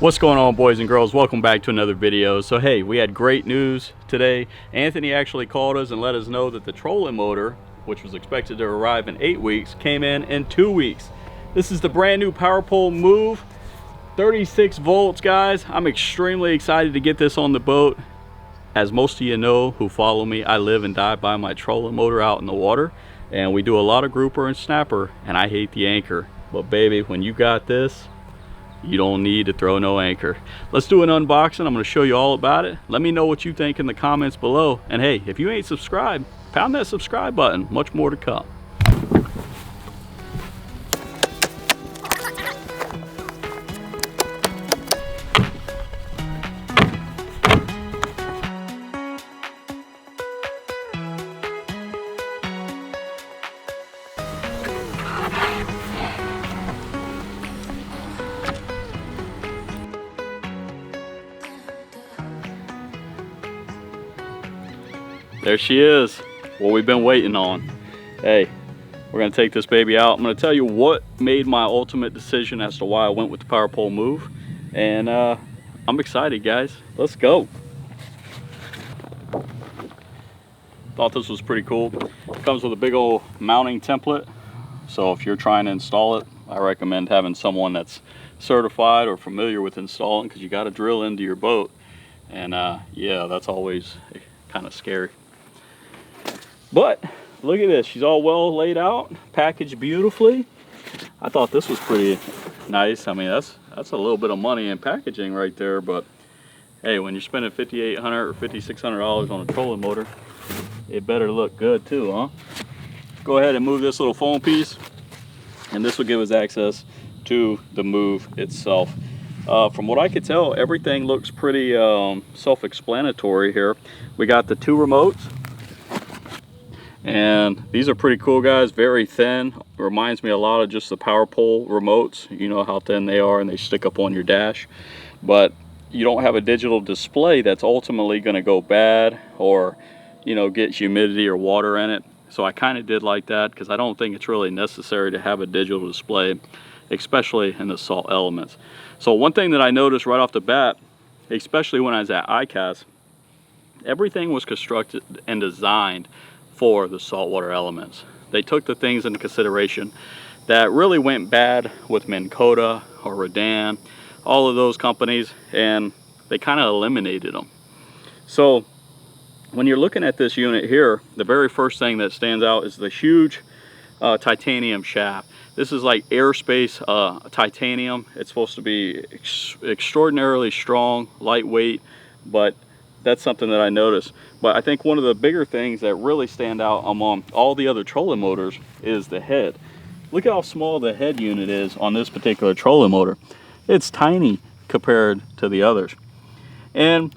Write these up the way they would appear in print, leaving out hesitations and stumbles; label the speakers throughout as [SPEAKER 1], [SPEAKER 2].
[SPEAKER 1] What's going on, boys and girls? Welcome back to another video. So hey, we had great news today. Anthony actually called us and let us know that the trolling motor, which was expected to arrive in 8 weeks, came in 2 weeks. This is the brand new Power Pole Move, 36 volts, guys. I'm extremely excited to get this on the boat. As most of you know who follow me, I live and die by my trolling motor out in the water, and we do a lot of grouper and snapper, and I hate the anchor. But baby, when you got this, you don't need to throw no anchor. Let's do an unboxing. I'm going to show you all about it. Let me know what you think in the comments below. And hey, if you ain't subscribed, pound that subscribe button. Much more to come. There she is, what we've been waiting on. Hey, we're gonna take this baby out. I'm gonna tell you what made my ultimate decision as to why I went with the Power Pole Move. And I'm excited, guys. Let's go. Thought this was pretty cool. It comes with a big old mounting template. So if you're trying to install it, I recommend having someone that's certified or familiar with installing, because you gotta drill into your boat. And yeah, that's always kind of scary. But look at this, she's all well laid out, packaged beautifully. I thought this was pretty nice. I mean, that's a little bit of money in packaging right there, but hey, when you're spending $5,800 or $5,600 on a trolling motor, it better look good too, huh? Go ahead and move this little foam piece, and this will give us access to the Move itself. From what I could tell, everything looks pretty self-explanatory here. We got the 2 remotes, and these are pretty cool, guys. Very thin. Reminds me a lot of just the Power Pole remotes. You know how thin they are, and they stick up on your dash. But you don't have a digital display that's ultimately going to go bad or, you know, get humidity or water in it. So I kind of did like that, because I don't think it's really necessary to have a digital display, especially in the salt elements. So one thing that I noticed right off the bat, especially when I was at ICAST, everything was constructed and designed for the saltwater elements. They took the things into consideration that really went bad with Minn Kota or Rodan, all of those companies, and they kind of eliminated them. So when you're looking at this unit here, the very first thing that stands out is the huge titanium shaft. This is like airspace titanium. It's supposed to be extraordinarily strong, lightweight, but that's something that I noticed. But I think one of the bigger things that really stand out among all the other trolling motors is the head. Look at how small the head unit is on this particular trolling motor. It's tiny compared to the others. And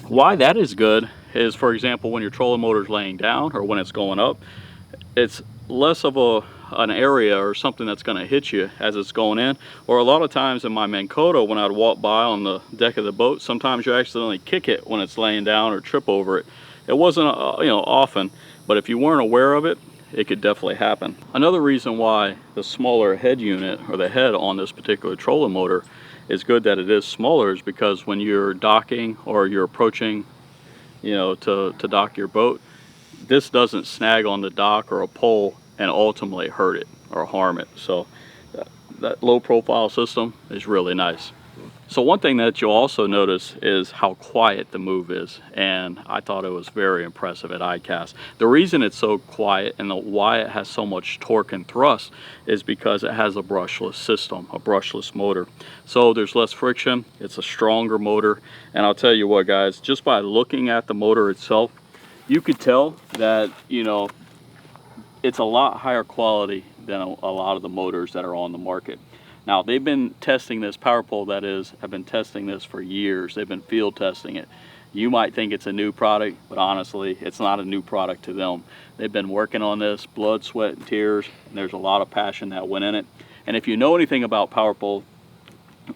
[SPEAKER 1] why that is good is, for example, when your trolling motor is laying down or when it's going up, it's less of an area or something that's going to hit you as it's going in. Or a lot of times in my Minn Kota, when I'd walk by on the deck of the boat, sometimes you accidentally kick it when it's laying down or trip over it. It wasn't you know, often, but if you weren't aware of it, it could definitely happen. Another reason why the smaller head unit, or the head on this particular trolling motor, is good that it is smaller, is because when you're docking or you're approaching, you know, to dock your boat, this doesn't snag on the dock or a pole and ultimately hurt it or harm it. So that low profile system is really nice. So one thing that you'll also notice is how quiet the Move is, and I thought it was very impressive at ICAST. The reason it's so quiet and why it has so much torque and thrust is because it has a brushless system, a brushless motor. So there's less friction, it's a stronger motor, and I'll tell you what, guys, just by looking at the motor itself, you could tell that, you know, it's a lot higher quality than a lot of the motors that are on the market. Now, they've been testing this, Power Pole that is, have been testing this for years. They've been field testing it. You might think it's a new product, but honestly, it's not a new product to them. They've been working on this, blood, sweat, and tears, and there's a lot of passion that went in it. And if you know anything about Power Pole,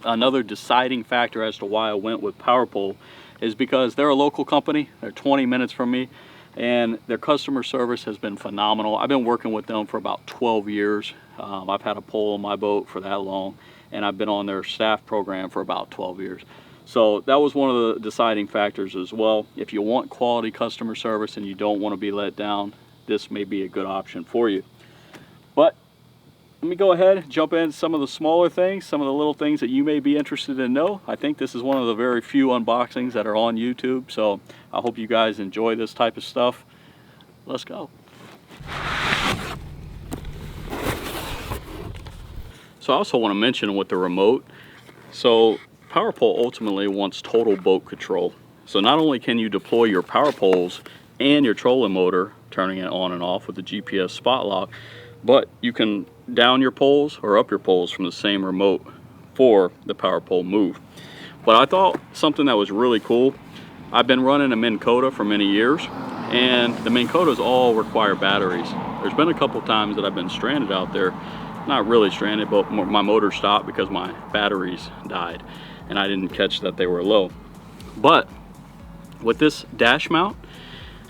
[SPEAKER 1] another deciding factor as to why I went with Power Pole is because they're a local company. They're 20 minutes from me, and their customer service has been phenomenal. I've been working with them for about 12 years. I've had a pole on my boat for that long, and I've been on their staff program for about 12 years. So that was one of the deciding factors as well. If you want quality customer service and you don't want to be let down, this may be a good option for you. But let me go ahead and jump into some of the smaller things, some of the little things that you may be interested in know. I think this is one of the very few unboxings that are on YouTube, so I hope you guys enjoy this type of stuff. Let's go. So I also want to mention with the remote, so power pole ultimately wants total boat control. So not only can you deploy your power poles and your trolling motor, turning it on and off with the GPS spot lock, but you can down your poles or up your poles from the same remote for the power pole move. But I thought something that was really cool, I've been running a Minn Kota for many years, and the Minn Kotas all require batteries. There's been a couple times that I've been stranded out there, not really stranded, but my motor stopped because my batteries died and I didn't catch that they were low. But with this dash mount,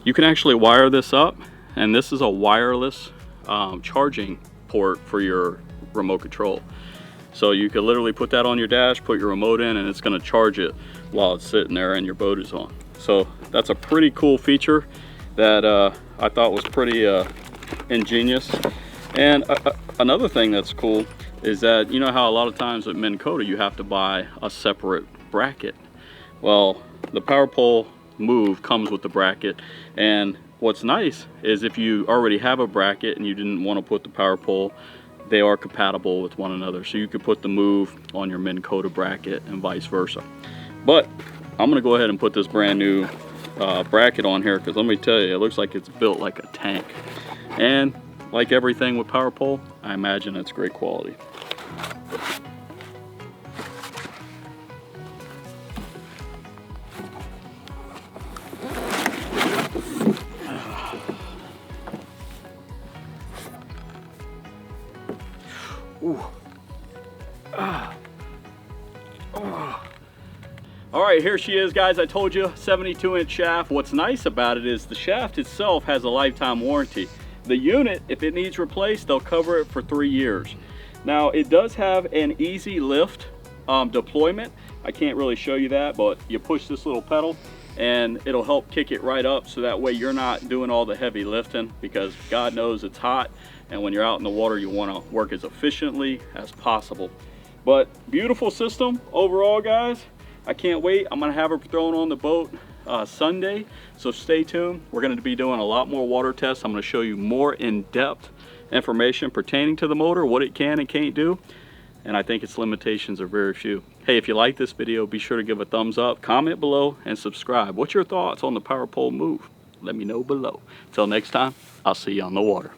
[SPEAKER 1] you can actually wire this up, and this is a wireless charging port for your remote control. So you could literally put that on your dash, put your remote in, and it's going to charge it while it's sitting there and your boat is on. So that's a pretty cool feature that I thought was pretty ingenious. And another thing that's cool is that, you know how a lot of times with Minn Kota you have to buy a separate bracket. Well, the power pole move comes with the bracket, and what's nice is if you already have a bracket and you didn't want to put the power pole, they are compatible with one another. So you could put the move on your Minn Kota bracket and vice versa. But I'm gonna go ahead and put this brand new bracket on here, because let me tell you, it looks like it's built like a tank. And like everything with power pole, I imagine it's great quality. Ooh. All right, here she is, guys. I told you, 72-inch shaft. What's nice about it is the shaft itself has a lifetime warranty. The unit, if it needs replaced, they'll cover it for 3 years. Now, it does have an easy lift deployment. I can't really show you that, but you push this little pedal and it'll help kick it right up, so that way you're not doing all the heavy lifting, because God knows it's hot, and when you're out in the water you want to work as efficiently as possible. But beautiful system overall, guys. I can't wait. I'm gonna have her thrown on the boat Sunday, so stay tuned. We're going to be doing a lot more water tests. I'm going to show you more in-depth information pertaining to the motor, what it can and can't do, and I think its limitations are very few. Hey, if you like this video, be sure to give a thumbs up, comment below, and subscribe. What's your thoughts on the power pole move? Let me know below. Till next time, I'll see you on the water.